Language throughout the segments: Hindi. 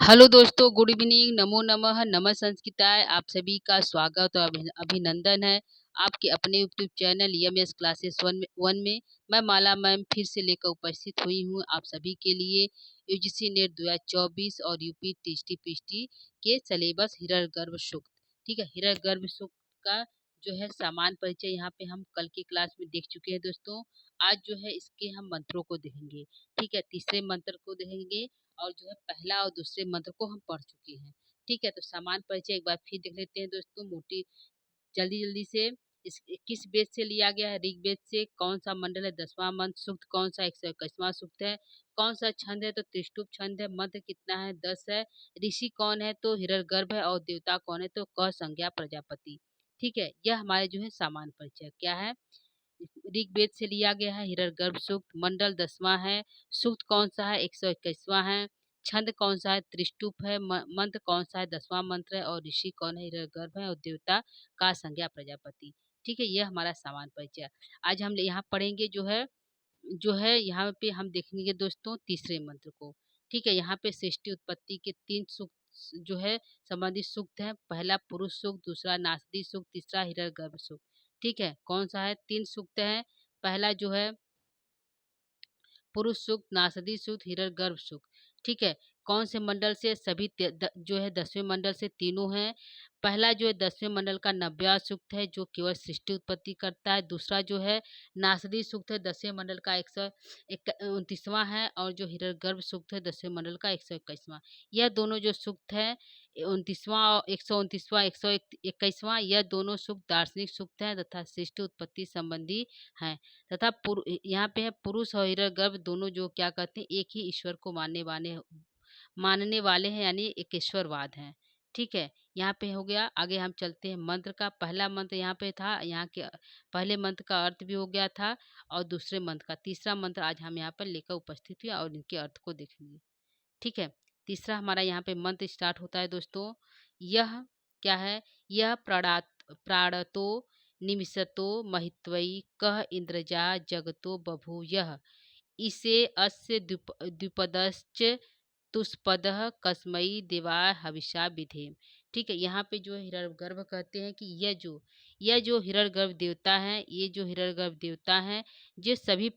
हेलो दोस्तों, गुड इवनिंग, नमो नमः, नमः संस्कृताय। आप सभी का स्वागत और अभिनंदन है आपके अपने YouTube channel EMS classes one में। मैं माला मैम फिर से लेकर उपस्थित हुई हूँ आप सभी के लिए यूजीसी नेट 2024 और यूपी टेस्टी पीएसटी के सिलेबस हिरण्यगर्भ सूक्त। ठीक है, हिरण्यगर्भ सूक्त का जो है सामान्य परिचय यहाँ पे हम कल की क्लास में देख चुके हैं दोस्तों। आज जो है इसके हम मंत्रों को देखेंगे। ठीक है, तीसरे मंत्र को देखेंगे और जो है पहला और दूसरे मंत्र को हम पढ़ चुके हैं। ठीक है, तो सामान्य परिचय एक बार फिर देख लेते हैं दोस्तों, मोटी जल्दी जल्दी से। इस किस वेद से लिया गया है? ऋग्वेद से। कौन सा मंडल है? 10वां मंत्र। सूक्त कौन सा? 121वां सूक्त है। कौन सा छंद है? तो त्रिष्टुप छंद है। मंत्र कितना है? 10 है। ऋषि कौन है? तो हिरण्यगर्भ है। और देवता कौन है? तो क संज्ञा प्रजापति। ठीक है, यह हमारे जो है सामान्य परिचय क्या है। ऋग्वेद से लिया गया है हिरण्यगर्भ सूक्त। मंडल 10वां है। सूक्त कौन सा है? 121वां है। छंद कौन सा है? त्रिष्टुप है। मंत्र कौन सा है? 10वां मंत्र है। और ऋषि कौन है? हिरण्यगर्भ है। और देवता का संज्ञा प्रजापति। ठीक है, यह हमारा सामान्य परिचय। आज हम यहाँ पढ़ेंगे जो है यहाँ पे हम देखेंगे दोस्तों तीसरे मंत्र को। ठीक है, यहाँ पे सृष्टि उत्पत्ति के 3 सूक्त जो है संबंधित सूक्त है। पहला पुरुष सूक्त, दूसरा नासदी सूक्त, तीसरा हिरण्यगर्भ सूक्त। ठीक है, कौन सा है? 3 सूक्त है। पहला जो है पुरुष सूक्त, नासदी सूक्त, हिरण्यगर्भ सूक्त। ठीक है, कौन से मंडल से? सभी जो है 10वें मंडल से तीनों हैं। पहला जो है 10वें मंडल का 90वां सूक्त है जो केवल सृष्टि उत्पत्ति करता है। दूसरा जो है नासदी सूक्त है 10वें मंडल का 129वां है। और जो हिरण्यगर्भ सूक्त है 10वें मंडल का 121वां। यह दोनों जो सूक्त है 29वां और 129वां 121वां, यह दोनों सूक्त दार्शनिक सूक्त हैं तथा सृष्टि उत्पत्ति संबंधी हैं। तथा यहाँ पे है पुरुष और हिरण्यगर्भ दोनों जो क्या कहते हैं, एक ही ईश्वर को मानने वाले हैं, यानी एकेश्वरवाद है। ठीक है, यहाँ पे हो गया। आगे हम चलते हैं मंत्र का। पहला मंत्र यहाँ पे था, यहाँ के पहले मंत्र का अर्थ भी हो गया था और दूसरे मंत्र का। तीसरा मंत्र आज हम यहाँ पर लेकर उपस्थित हुए और इनके अर्थ को देखेंगे। ठीक है, तीसरा हमारा यहाँ पे मंत्र स्टार्ट होता है दोस्तों। यह क्या है? यह प्राणतो निमिषतो महित्वई कह इंद्रजा जगतो बभूयः। इसे अस्य द्विपदश्च तुष्पदः कस्मई देवा हविषा विधेम। ठीक है, यहाँ पे जो है हिरण्यगर्भ कहते हैं कि यह जो हिरण्यगर्भ देवता है, ये जो हिरण्यगर्भ देवता है, जो सभी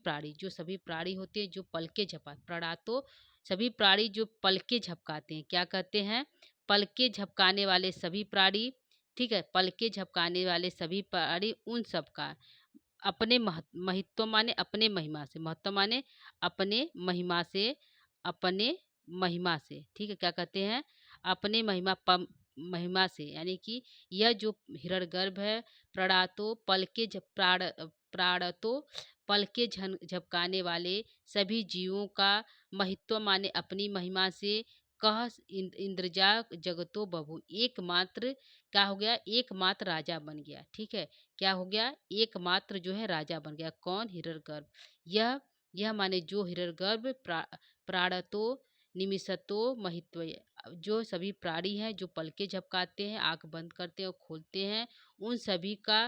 प्राणी होते हैं जो पलके झपा प्राणातो, सभी प्राणी जो पलके झपकाते हैं, क्या कहते हैं? पलके झपकाने वाले सभी प्राणी। ठीक है, पलके झपकाने वाले सभी प्राणी उन सब का अपने महित्व माने अपने महिमा से, महत्व माने अपने महिमा से। ठीक है, क्या कहते हैं? अपने महिमा से, यानी कि यह जो हिरण्यगर्भ है प्राणतो पलके झपकाने वाले सभी जीवों का महित्व माने अपनी महिमा से कह इंद्रजा जगतो बभु, एकमात्र क्या हो गया? एकमात्र राजा बन गया। ठीक है, क्या हो गया? एकमात्र जो है राजा बन गया। कौन? हिरण्यगर्भ। यह माने जो हिरण्यगर्भ प्राणतो निमिषतो महित्व, जो सभी प्राणी हैं जो पलके झपकाते हैं, आंख बंद करते हैं और खोलते हैं, उन सभी का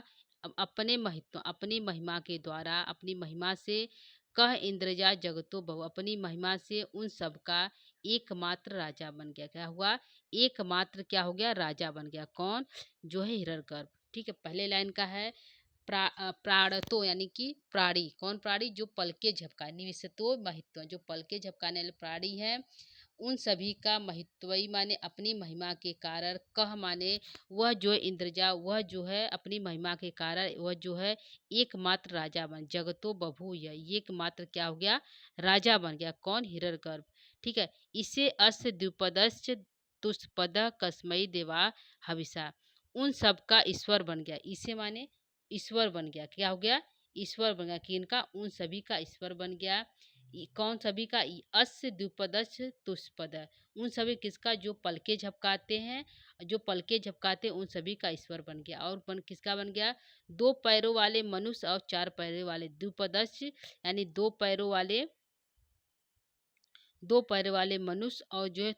अपने महित्व अपनी महिमा के द्वारा, अपनी महिमा से कह इंद्रजा जगतो बहु, अपनी महिमा से उन सब का एकमात्र राजा बन गया। क्या हुआ? एकमात्र क्या हो गया? राजा बन गया। कौन? जो है हिरण्यगर्भ। ठीक है, पहले लाइन का है प्राणतो, यानी कि प्राणी। कौन प्राणी? जो पलके झपकाए। निविषतो महित्व, जो पलके झपकाने वाले प्राणी है, उन सभी का महित्वई माने अपनी महिमा के कारण, कह माने वह जो इंद्रजा, वह जो है अपनी महिमा के कारण वह जो है एकमात्र राजा बन, जगतो बभू, यह एकमात्र क्या हो गया? राजा बन गया। कौन? हिरण्यगर्भ। ठीक है, इसे अस्य द्विपदश्च तुष्पद कस्मई देवा हविषा, उन सब का ईश्वर बन गया। इसे माने ईश्वर बन गया। क्या हो गया? ईश्वर बन गया। कि इनका उन सभी का ईश्वर बन गया। कौन सभी का? अस्य द्विपदश तुष्पद, उन सभी किसका? जो पलके झपकाते हैं, जो पलके झपकाते हैं, उन सभी का ईश्वर बन गया। और किसका बन गया? 2 पैरों वाले मनुष्य और 4 पैरों वाले द्विपदश, यानी 2 पैरों वाले मनुष्य और जो है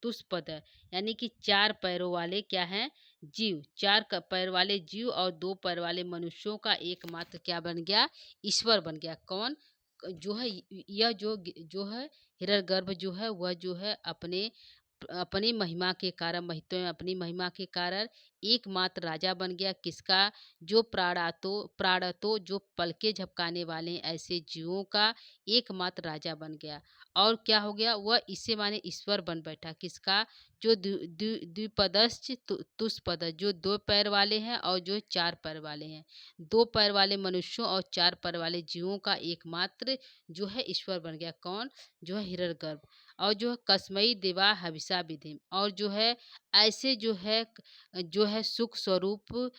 तुष्पद, यानी कि 4 पैरों वाले क्या हैं? जीव। 4 पैर वाले जीव और 2 पैर वाले मनुष्यों का एकमात्र क्या बन गया? ईश्वर बन गया। कौन? जो है यह जो है हिरण्यगर्भ जो है वह जो है अपनी महिमा के कारण, महित्व में अपनी महिमा के कारण एकमात्र राजा बन गया। किसका? जो प्राणतो जो पलके झपकाने वाले हैं, ऐसे जीवों का एकमात्र राजा बन गया। और क्या हो गया? वह इससे माने ईश्वर बन बैठा। किसका? जो द्विपदश्च तुष्पद, जो दो पैर वाले हैं और जो चार पैर वाले हैं। दो पैर वाले मनुष्यों और चार पैर वाले जीवों का एकमात्र जो है ईश्वर बन गया। कौन? जो है हिरण्यगर्भ। और जो है कसमई देवा हविषा विधि, और जो है ऐसे जो है सुख स्वरूप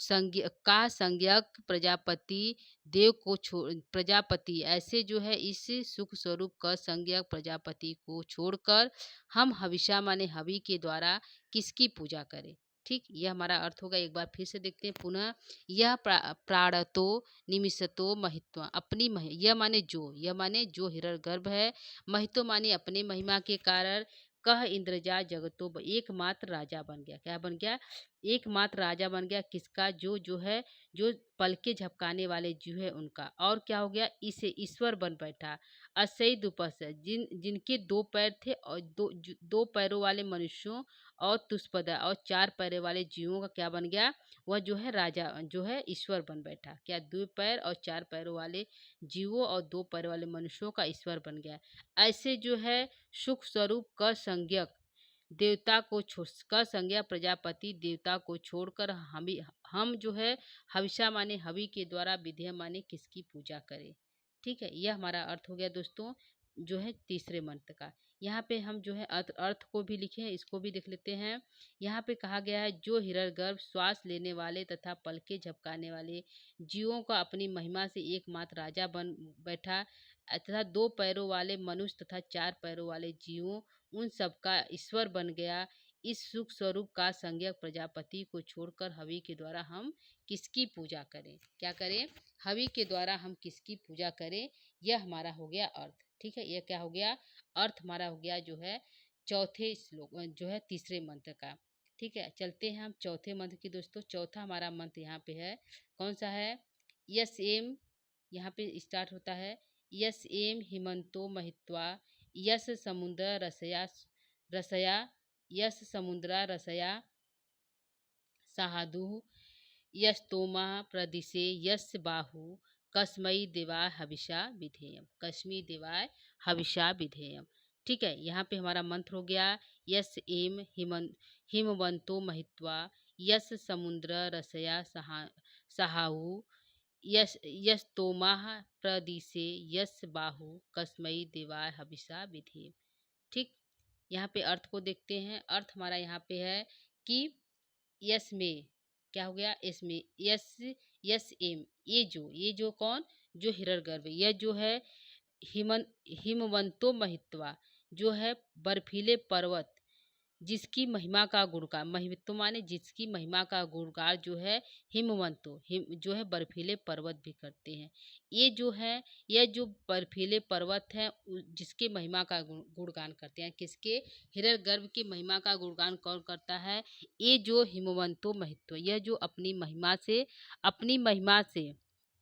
संज्ञक प्रजापति देव को छोड़, प्रजापति ऐसे जो है इस सुख स्वरूप का संज्ञक प्रजापति को छोड़कर हम हविषा माने हवि के द्वारा किसकी पूजा करें। ठीक, यह हमारा अर्थ होगा। एक बार फिर से देखते हैं पुनः। यह प्राणतो निमिषतो महित्व, यह माने जो, यह माने जो हिरण्यगर्भ है। महितो माने अपने महिमा के कारण। कह इंद्रजा जगतो एकमात्र राजा बन गया। क्या बन गया? एकमात्र राजा बन गया। किसका? जो है जो पलके झपकाने वाले जीव है उनका। और क्या हो गया? इसे ईश्वर बन बैठा। असई दुपस, जिनके दो पैर थे और दो पैरों वाले मनुष्यों और तुष्पदा और चार पैरों वाले जीवों का क्या बन गया? वह जो है राजा, जो है ईश्वर बन बैठा। क्या? दो पैर और चार पैरों वाले जीवों और दो पैर वाले मनुष्यों का ईश्वर बन गया। ऐसे जो है सुख स्वरूप का संज्ञक देवता को छोड़, का संज्ञा प्रजापति देवता को छोड़कर हम जो है हविषा माने हवि के द्वारा विधेय माने किसकी पूजा करें। ठीक है, यह हमारा अर्थ हो गया दोस्तों जो है तीसरे मंत्र का। यहाँ पे हम जो है अर्थ को भी लिखे हैं, इसको भी देख लेते हैं। यहाँ पे कहा गया है जो हिरण्यगर्भ श्वास लेने वाले तथा पलके झपकाने वाले जीवों का अपनी महिमा से एकमात्र राजा बन बैठा, तथा दो पैरों वाले मनुष्य तथा चार पैरों वाले जीवों उन सबका ईश्वर बन गया। इस सुख स्वरूप का संज्ञक प्रजापति को छोड़कर हवि के द्वारा हम किसकी पूजा करें। क्या करें? हवि के द्वारा हम किसकी पूजा करें। यह हमारा हो गया अर्थ। ठीक है, यह क्या हो गया? अर्थ हमारा हो गया जो है चौथे श्लोक, जो है तीसरे मंत्र का। ठीक है, चलते हैं हम चौथे मंत्र की दोस्तों। चौथा हमारा मंत्र यहाँ पे है, कौन सा है? यस एम, यहाँ पे स्टार्ट होता है यस एम हिमंतो महित्वा, यस समुद्र रसया यस समुद्रा रसया सहादु, यस्तोमा प्रदिशे यस बाहु, कस्मई देवा हविषा विधेयम, कश्मी देवाय हविषा विधेयम। ठीक है, यहाँ पे हमारा मंत्र हो गया यस एम हिमवंतो महित्वा, यस समुद्र रसया सहाहु, यस तोमाह प्रदिशे यस बाहु, कस्मई देवाय हविषा विधेयम। ठीक, यहाँ पे अर्थ को देखते हैं। अर्थ हमारा यहाँ पे है कि यस में क्या हो गया? इसमें यस, यस एम, ये जो कौन? जो हिरण्यगर्भ, यह जो है हिमवंतो महित्वा, जो है बर्फीले पर्वत जिसकी महिमा का गुणगान, महित्व माने जिसकी महिमा का गुणगान जो है हिमवंतो, जो है बर्फीले पर्वत भी करते हैं। ये जो है, यह जो बर्फीले पर्वत हैं जिसके महिमा का गुणगान करते हैं। किसके? हिरण्यगर्भ की महिमा का गुणगान कौन करता है? ये जो हिमवंतो महित्व, यह जो अपनी महिमा से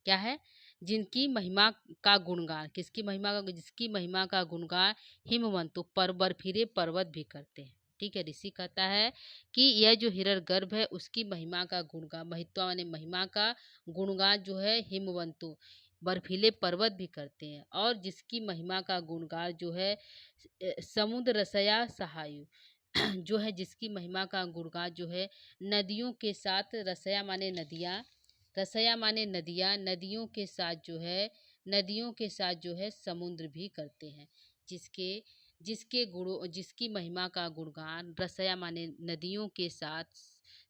क्या है? जिनकी महिमा का गुणगान, किसकी महिमा का? जिसकी महिमा का गुणगान हिमवंतो बर्फीले पर्वत भी करते हैं। ठीक है, ऋषि कहता है कि यह जो हिरण्यगर्भ है उसकी महिमा का गुणगान, महित्वा माने महिमा का गुणगान जो है हिमवंतो बर्फीले पर्वत भी करते हैं। और जिसकी महिमा का गुणगान जो है समुद्र रसया सहायु, जो है जिसकी महिमा का गुणगान जो है नदियों के साथ, रसया माने नदियाँ, रसया माने नदियाँ, नदियों के साथ जो है समुद्र भी करते हैं। जिसकी महिमा का गुणगान रसया माने नदियों के साथ,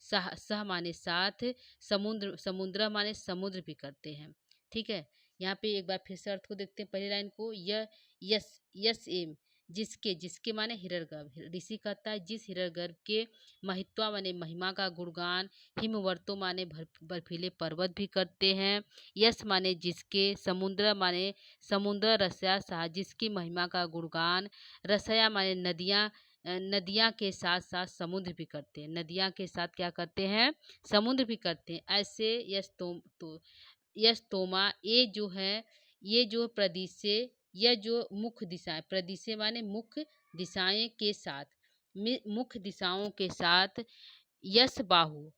सह माने साथ, समुद्र माने समुद्र भी करते हैं। ठीक है, यहाँ पे एक बार फिर से अर्थ को देखते हैं पहली लाइन को। यह यस एम, जिसके माने हिरण्यगर्भ, ऋषि कहता है जिस हिरण्यगर्भ के महित्वा माने महिमा का गुणगान हिमवर्तो माने बर्फीले पर्वत भी करते हैं। यस माने जिसके, समुद्र माने समुद्र, रसया साथ जिसकी महिमा का गुणगान, रसया माने नदियाँ के साथ साथ समुद्र भी करते हैं। नदियाँ के साथ क्या करते हैं? समुद्र भी करते हैं। ऐसे यस तोमा, ये जो है ये जो प्रदिशे, यह जो मुख्य दिशाएं, प्रदिशे माने मुख्य दिशाएं के साथ, मुख्य दिशाओं के साथ यश बाहु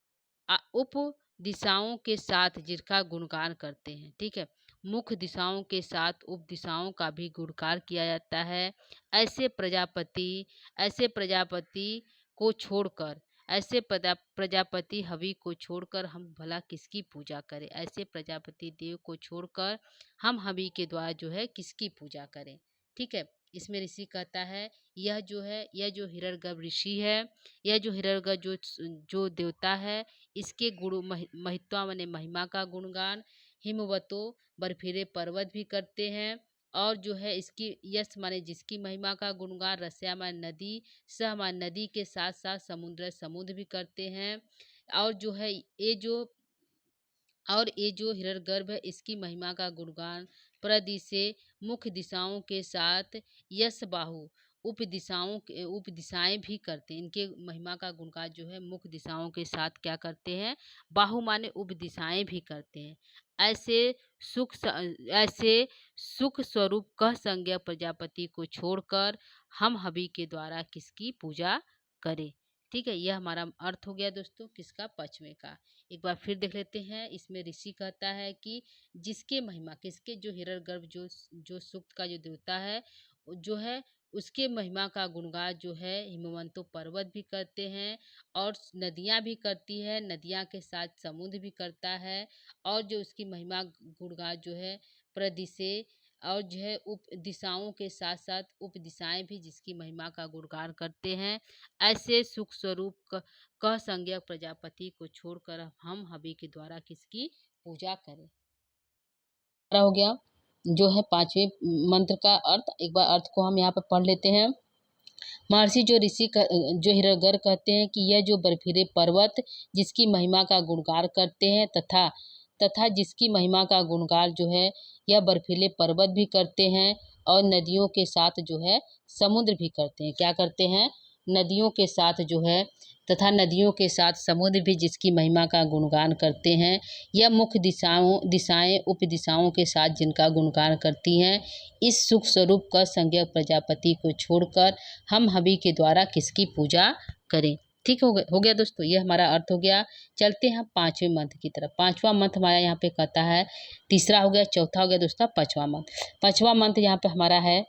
उप दिशाओं के साथ जिसका गुणगान करते हैं। ठीक है, मुख्य दिशाओं के साथ उप दिशाओं का भी गुणगान किया जाता है। ऐसे प्रजापति ऐसे प्रजापति को छोड़कर ऐसे प्रजापति हवि को छोड़कर हम भला किसकी पूजा करें। ऐसे प्रजापति देव को छोड़कर हम हवि के द्वारा जो है किसकी पूजा करें। ठीक है, इसमें ऋषि कहता है यह जो हिरण्यगर्भ ऋषि है, यह जो हिरण्यगर्भ जो देवता है, इसके गुण महित्वा माने महिमा का गुणगान हिमवतो बर्फीले पर्वत भी करते हैं। और जो है इसकी यश माने जिसकी महिमा का गुणगान रस्या माने नदी, सह माने नदी के साथ साथ समुद्र भी करते हैं। और जो है ये जो हिरण्यगर्भ है, इसकी महिमा का गुणगान प्रदिशे मुख्य दिशाओं के साथ यश बाहु उप दिशाएं भी करते हैं। इनके महिमा का गुणगान जो है मुख्य दिशाओं के साथ क्या करते हैं, बाहु माने उप दिशाएं भी करते हैं। ऐसे ऐसे सुख स्वरूप कह संज्ञा प्रजापति को छोड़कर हम हवि के द्वारा किसकी पूजा करें। ठीक है, यह हमारा अर्थ हो गया दोस्तों किसका, पचवे का। एक बार फिर देख लेते हैं। इसमें ऋषि कहता है कि जिसके महिमा, किसके, जो हिरण्यगर्भ जो सूक्त का जो देवता है जो है, उसके महिमा का गुणगान जो है हिमवंतो पर्वत भी करते हैं और नदियां भी करती है, नदियां के साथ समुद्र भी करता है। और जो उसकी महिमा गुणगान जो है प्रदिशे और जो है उप दिशाओं के साथ साथ उप दिशाएं भी जिसकी महिमा का गुणगान करते हैं। ऐसे सुख स्वरूप कह संज्ञक प्रजापति को छोड़कर हम हवि के द्वारा किसकी पूजा करें। हो गया जो है पांचवें मंत्र का अर्थ। एक बार अर्थ को हम यहाँ पर पढ़ लेते हैं। महर्षि जो हिरण्यगर्भ कहते हैं कि यह जो बर्फीले पर्वत जिसकी महिमा का गुणगान करते हैं तथा जिसकी महिमा का गुणगान जो है यह बर्फीले पर्वत भी करते हैं और नदियों के साथ जो है समुद्र भी करते हैं। क्या करते हैं, नदियों के साथ जो है तथा नदियों के साथ समुद्र भी जिसकी महिमा का गुणगान करते हैं। यह मुख्य दिशाएं उप दिशाओं के साथ जिनका गुणगान करती हैं। इस सुख स्वरूप का संज्ञक प्रजापति को छोड़कर हम हवि के द्वारा किसकी पूजा करें। ठीक हो गया दोस्तों, ये हमारा अर्थ हो गया। चलते हैं पांचवें मंत्र की तरफ। पांचवा मंत्र हमारा यहाँ पे कहता है, तीसरा हो गया, चौथा हो गया दोस्तों, पांचवा मंत्र। पांचवा मंत्र यहाँ पे हमारा है,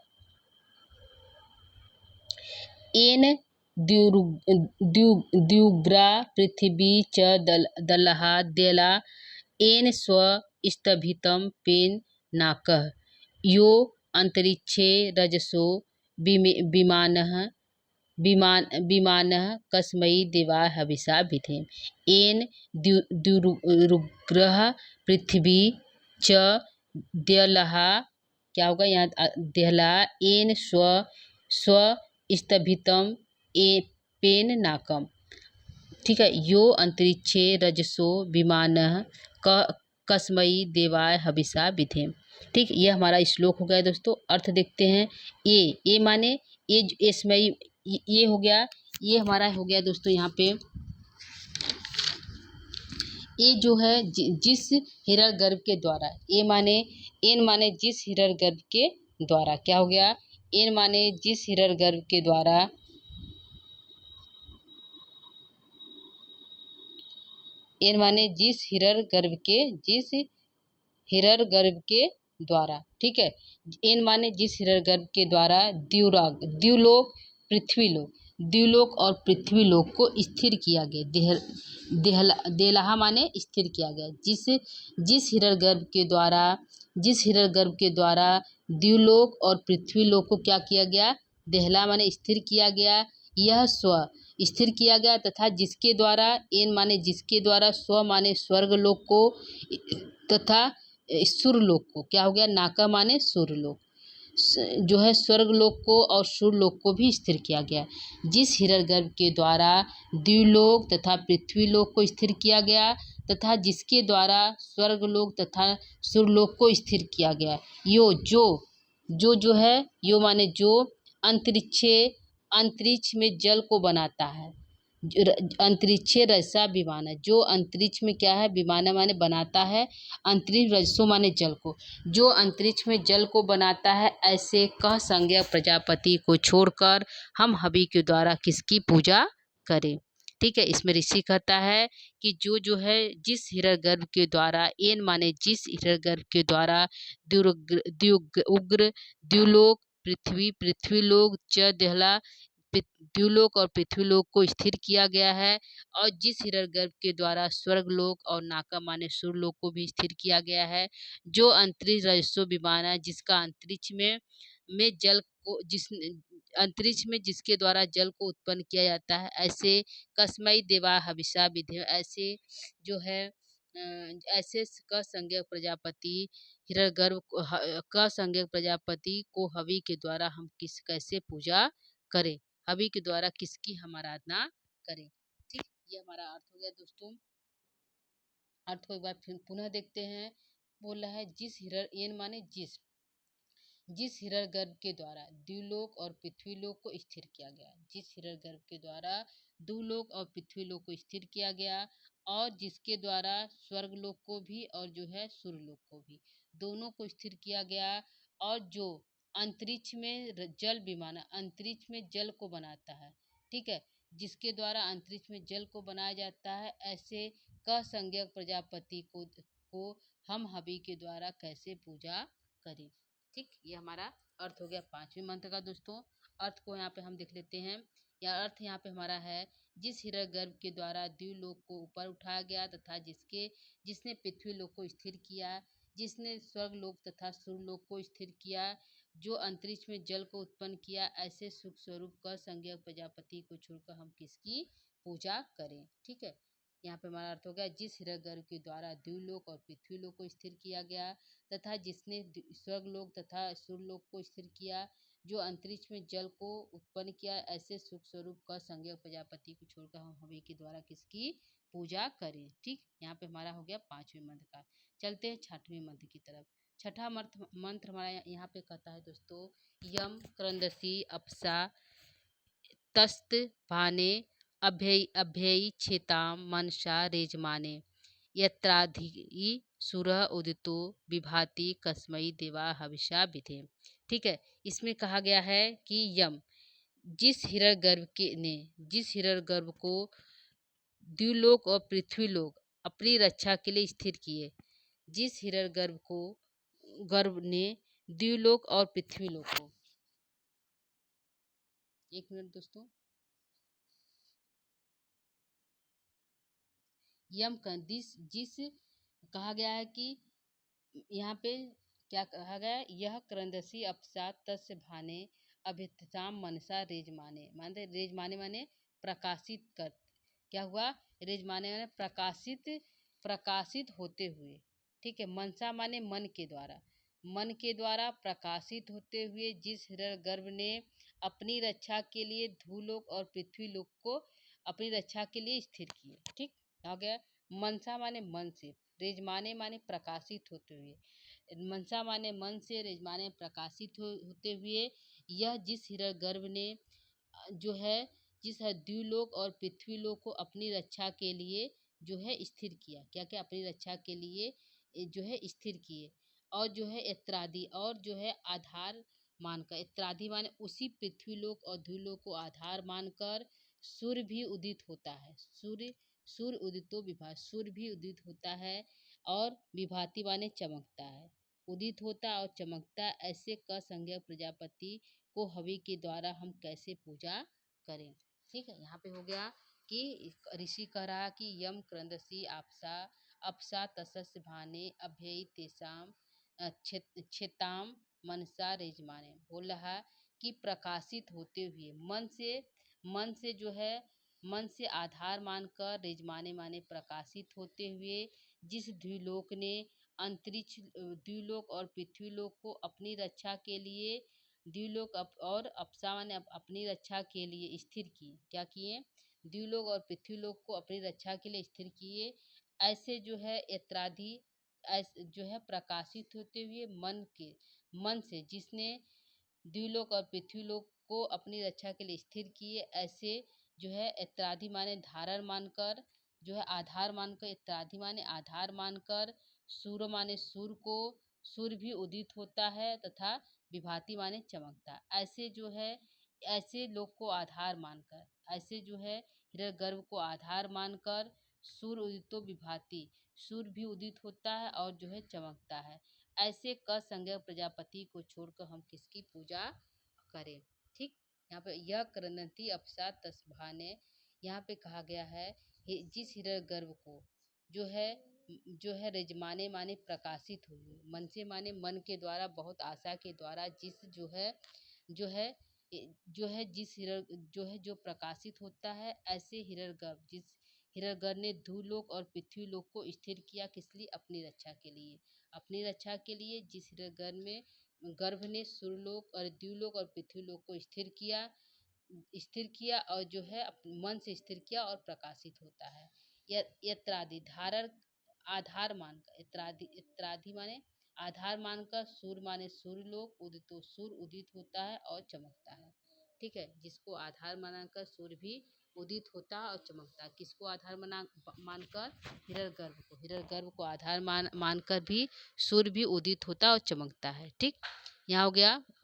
एन द्युग्रा पृथ्वी च दलहा देला एन स्व स्तभितं पेन नाकः यो अंतरिक्षे रजसो विमानः कस्मै देवा हविषा विधेम। एन द्युरुग्रः पृथ्वी च द्यलहा, क्या होगा यहाँ द्यला, एन स्व स्तभितं पेन नाकम। ठीक है, यो अंतरिक्षे रजसो विमानः कस्मै देवाय हविषा विधेम। ठीक, ये हमारा श्लोक हो गया दोस्तों। अर्थ देखते हैं। ये माने ये हो गया, ये हमारा हो गया दोस्तों। यहाँ पे ये जो है जिस हिरण्यगर्भ के द्वारा, एन माने जिस हिरण्यगर्भ के द्वारा, क्या हो गया, एन माने जिस हिरण्यगर्भ के द्वारा, एन माने जिस हिरण्यगर्भ के द्वारा। ठीक है, एन माने जिस हिरण्यगर्भ के द्वारा द्युलोक द्युलोक और पृथ्वीलोक को स्थिर किया गया। देलहा माने स्थिर किया गया। जिस हिरण्यगर्भ के द्वारा द्युलोक और पृथ्वीलोक को क्या किया गया, देहला माने स्थिर किया गया। यह स्व स्थिर किया गया तथा जिसके द्वारा, एन माने जिसके द्वारा, स्व माने स्वर्गलोक को तथा सुरलोक को, क्या हो गया, नाका माने सुरलोक, जो है स्वर्गलोक को और सुरलोक को भी स्थिर किया गया। जिस हिरण्यगर्भ के द्वारा द्युलोक तथा पृथ्वीलोक को स्थिर किया गया तथा जिसके द्वारा स्वर्गलोक तथा सुरलोक को स्थिर किया गया। यो जो है, यो माने जो, अंतरिक्ष में जल को बनाता है। अंतरिक्षीय रजसा विमाना, जो अंतरिक्ष में क्या है, विमाना माने बनाता है, अंतरिक्ष रजसो माने जल को, जो अंतरिक्ष में जल को बनाता है, ऐसे कह संज्ञक प्रजापति को छोड़कर हम हवि के द्वारा किसकी पूजा करें। ठीक है, इसमें ऋषि कहता है कि जो है जिस हिरण्यगर्भ के द्वारा, एन माने जिस हिरण्यगर्भ के द्वारा उग्र द्युलोक पृथ्वी, पृथ्वीलोक च देहला, द्युलोक और पृथ्वीलोक को स्थिर किया गया है, और जिस हिरण्यगर्भ के द्वारा स्वर्गलोक और नाका माने सूर्यलोक को भी स्थिर किया गया है, जो अंतरिक्ष रजसो विमान है, जिसका अंतरिक्ष में जल को, जिस अंतरिक्ष में जिसके द्वारा जल को उत्पन्न किया जाता है, ऐसे कस्मई देवा हविषा विधि, ऐसे जो है ऐसे क संज्ञक प्रजापति हिरण्यगर्भ क संज्ञक प्रजापति को हवि के द्वारा हम किस कैसे पूजा करें, हवि के द्वारा किसकी हम आराधना करें। ठीक, ये हमारा अर्थ हो गया दोस्तों। अर्थ को एक बार फिर पुनः देखते हैं। बोल रहा है जिस हिरण, एन माने जिस हिरण्यगर्भ के द्वारा द्युलोक और पृथ्वीलोक को स्थिर किया गया, जिस हिरण्यगर्भ के द्वारा द्युलोक और पृथ्वीलोक को स्थिर किया गया, और जिसके द्वारा स्वर्गलोक को भी और जो है सूर्यलोक को भी, दोनों को स्थिर किया गया, और जो अंतरिक्ष में जल विमान, अंतरिक्ष में जल को बनाता है, ठीक है, जिसके द्वारा अंतरिक्ष में जल को बनाया जाता है, ऐसे क संज्ञक प्रजापति को हम हवि के द्वारा कैसे पूजा करें। ठीक, ये हमारा अर्थ हो गया पांचवें मंत्र का दोस्तों। अर्थ को यहाँ पे हम देख लेते हैं। यह अर्थ यहाँ पे हमारा है, जिस हिरण्यगर्भ के द्वारा द्युलोक को ऊपर उठाया गया तथा जिसने पृथ्वी लोक को स्थिर किया, जिसने स्वर्गलोक तथा सूर्यलोक को स्थिर किया, जो अंतरिक्ष में जल को उत्पन्न किया, ऐसे सुख स्वरूप का संज्ञक प्रजापति को छोड़कर हम किसकी पूजा करें। ठीक है, यहाँ पे हमारा अर्थ हो गया, जिस हिरण्यगर्भ के द्वारा द्युलोक और पृथ्वीलोक को स्थिर किया गया तथा जिसने स्वर्गलोक तथा सूर्यलोक को स्थिर किया, जो अंतरिक्ष में जल को उत्पन्न किया, ऐसे सुख स्वरूप का संज्ञक प्रजापति को छोड़कर हम हवि के द्वारा किसकी पूजा करें। ठीक, यहाँ पे हमारा हो गया पांचवें मंत्र का। चलते हैं छठवें मंत्र की तरफ। छठा मंत्र हमारा यहाँ पे कहता है दोस्तों, यम क्रंदसी अप्सा तस्त भाने अभ्ययी क्षेताम मनसा रेजमाने, यत्राधि सूरह उदितो विभाति कस्मई देवा हविषा विधे। ठीक है, इसमें कहा गया है कि यम, जिस हिरण्यगर्भ को द्युलोक और पृथ्वीलोक अपनी रक्षा के लिए स्थिर किए, जिस हिरण्यगर्भ को गर्भ ने द्युलोक और पृथ्वीलोक को, एक मिनट दोस्तों, यम जिस कहा गया है कि यहाँ पे क्या कहा गया है, यह क्रंदसी अपसात तस्य भाने अभितसाम मनसा रेजमाने, माने रेजमाने माने प्रकाशित कर, क्या हुआ, रेजमाने माने प्रकाशित होते हुए। ठीक है, मनसा माने मन के द्वारा प्रकाशित होते हुए, जिस हिरण्यगर्भ ने अपनी रक्षा के लिए धूलोक और पृथ्वीलोक को अपनी रक्षा के लिए स्थिर किए। ठीक, आ गया, मनसा माने मन से, रेजमाने माने प्रकाशित होते हुए, मनसा माने मन से, रेजमाने प्रकाशित होते हुए, यह जिस हिरण्यगर्भ ने जो है जिस है द्युलोक और पृथ्वीलोक को अपनी रक्षा के लिए जो है स्थिर किया, क्या क्या अपनी रक्षा के लिए जो है स्थिर किए, और जो है इत्रादि, और जो है आधार मानकर, इत्रादि माने उसी पृथ्वीलोक और द्युलोक को आधार मानकर सूर्य भी उदित होता है, सूर्य उदितो विभा, सूर्य भी उदित होता है, और विभाति माने चमकता है, उदित होता और चमकता, ऐसे क संज्ञक प्रजापति को हवि के द्वारा हम कैसे पूजा करें। ठीक है, यहाँ पे हो गया कि ऋषि कह रहा कि यम क्रंदसी आपसा अपसा तसस्य भाने अभ्ययी तेसाम क्षेताम मनसा रेजमाने, बोल रहा कि प्रकाशित होते हुए, मन से जो है मन से आधार मानकर, रेजमाने माने प्रकाशित होते हुए, जिस द्युलोक ने अंतरिक्ष द्युलोक और पृथ्वीलोक को अपनी रक्षा के लिए, द्युलोक और अप्सा माने अपनी रक्षा के लिए स्थिर किए, क्या किए, द्युलोक और पृथ्वीलोक को अपनी रक्षा के लिए स्थिर किए, ऐसे जो है यत्राधि जो है प्रकाशित होते हुए मन से जिसने द्युलोक और पृथ्वीलोक को अपनी रक्षा के लिए स्थिर किए, ऐसे जो है इत्यादि माने धारण मानकर, जो है आधार मानकर, इत्यादि माने आधार मानकर, सूर्य माने सूर्य को, सूर्य भी उदित होता है तथा विभाति माने चमकता। ऐसे जो है ऐसे लोक को आधार मानकर, ऐसे जो है हिरण्यगर्भ को आधार मानकर सूर्य उदितो विभाति, सूर्य भी उदित होता है और जो है चमकता है। ऐसे क संज्ञक प्रजापति को छोड़कर हम किसकी पूजा करें। ठीक, यहाँ पे यह क्रंदंती अपसा तस्भाने, यहाँ पे कहा गया है जिस हिरण्यगर्भ को जो है रजमाने माने प्रकाशित हुई, मन से माने मन के द्वारा बहुत आशा के द्वारा जिस जो है जिस जो प्रकाशित होता है, ऐसे हिरण्यगर्भ जिस हिरण्यगर्भ ने धूलोक और पृथ्वीलोक को स्थिर किया, किस लिए? अपनी रक्षा के लिए। अपनी रक्षा के लिए जिस हिरण्यगर्भ में गर्भ ने सूर्यलोक और द्युलोक और पृथ्वीलोक को स्थिर किया और जो है मन से स्थिर किया और प्रकाशित होता है। यत्रादि धारण आधार मानकर, इत्रादि माने आधार मानकर, सूर्य माने सूर्यलोक, उदितो सूर्य उदित होता है और चमकता है। ठीक है, जिसको आधार मानकर सूर्य भी उदित होता है और चमकता है। किसको आधार मानकर? हिरण्यगर्भ को आधार मानकर भी सूर्य भी उदित होता है और चमकता है। ठीक, यहाँ हो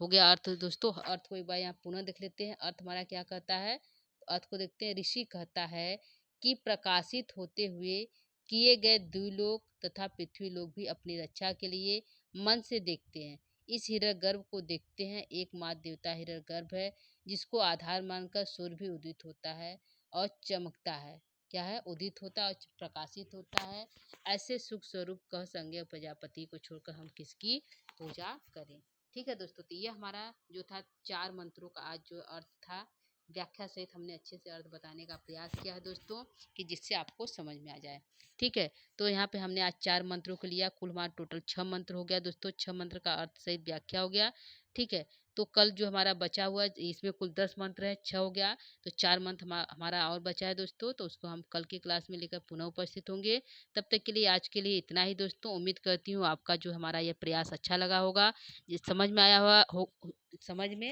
गया अर्थ। दोस्तों अर्थ को एक बार यहाँ पुनः देख लेते हैं। अर्थ हमारा क्या कहता है, अर्थ को देखते हैं। ऋषि कहता है कि प्रकाशित होते हुए किए गए द्युलोक तथा पृथ्वीलोक भी अपनी रक्षा के लिए मन से देखते हैं। इस हिरण्यगर्भ को देखते हैं। एकमात्र देवता हिरण्यगर्भ है, जिसको आधार मानकर सूर्य भी उदित होता है और चमकता है। क्या है? उदित होता है और प्रकाशित होता है। ऐसे सुख स्वरूप कह संज्ञक प्रजापति को छोड़कर हम किसकी पूजा करें। ठीक है दोस्तों, तो ये हमारा जो था 4 मंत्रों का आज जो अर्थ था, व्याख्या सहित हमने अच्छे से अर्थ बताने का प्रयास किया है दोस्तों, कि जिससे आपको समझ में आ जाए। ठीक है, तो यहाँ पे हमने आज 4 मंत्रों को लिया, कुल हमारा टोटल 6 मंत्र हो गया दोस्तों। 6 मंत्र का अर्थ सहित व्याख्या हो गया। ठीक है, तो कल जो हमारा बचा हुआ इसमें कुल 10 मंत्र है, 6 हो गया, तो 4 मंत्र हमारा और बचा है दोस्तों, तो उसको हम कल की क्लास में लेकर पुनः उपस्थित होंगे। तब तक के लिए आज के लिए इतना ही दोस्तों। उम्मीद करती हूँ आपका जो हमारा ये प्रयास अच्छा लगा होगा, ये समझ में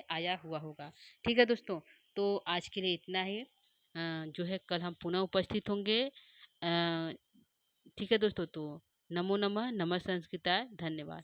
आया हुआ होगा। ठीक है दोस्तों, तो आज के लिए इतना ही। जो है कल हम पुनः उपस्थित होंगे। ठीक है दोस्तों, तो नमो नमः, नमः संस्कृताय, धन्यवाद।